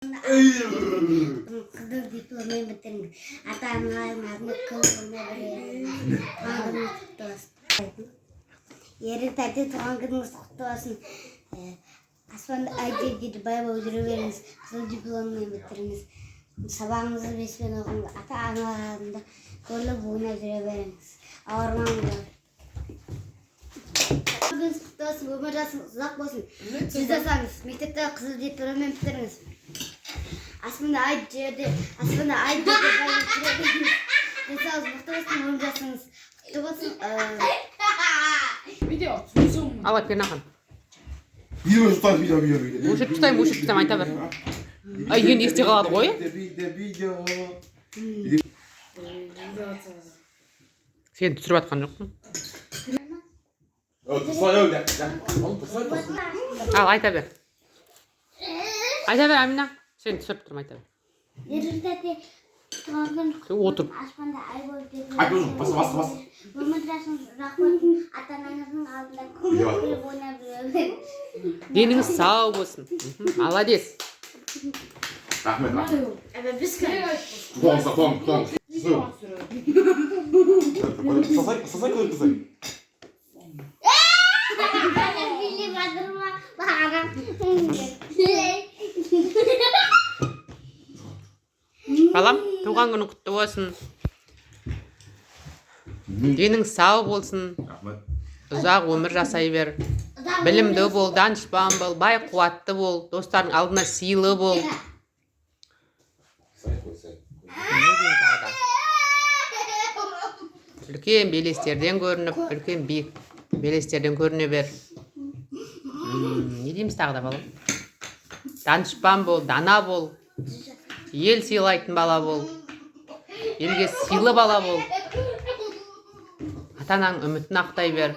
Қызыл дипломмен бітіріңіз. Ата-аналарыңыздың күні құтты болсын. Ерік тәте туған күніңіз құтты болсын. Аспанда айдеп дейді, бай болып жүре беріңіз. Қызыл дипломмен бітіріңіз. Сабағыңызды беспен оқыңыз. Ата-аналарыңызды көріп ойнап жүре беріңіз. Ауырмаңыздар. Күніңіз құтты болсын, өмір жасыңыз ұзақ болсын. Сіз жасаңыз, мектепте қызыл дипломмен бітіріңіз. Аспанда ай жерде бай болып жүре беріңіз. Денсаулығыңыз мықты болсын, өмір жасыңыз құтты болсын. Ал әпкені ақан. Видео жұтады, видео. Өшіріп тұтайым, айта бір. Енді есте қалады ғой. Сен түсіріп атқан жоқпын. Ал айта бер. Айта бер, Амина. Сен түсіріп тұрмын, айта бер. Отырып. Аспанда ай болып жүре Айтып жүр, бас. өмір жасыңыз ұзақ болсын. Ата-анаңыздың алдында күліп ойнап жүре беріңіз. Деніңіз сау болсын. Молодец. Рахмет. Біз Тоң. Сасай көріп тұрсай. Балам, туған күні құтты болсын. Денің сау болсын. Ұзақ өмір жасай бер. Білімді бол, данышпан бол, бай қуатты бол, достардың алдына сыйлы бол. Үлкен белестерден көрініп, үлкен биік белестерден көріне бер. Не дейміз тағы да, балам? Данышпан бол, дана бол. Ел сыйлайтын бала бол. Елге сыйлы бала бол. Ата-ананың үмітін ақтай бер.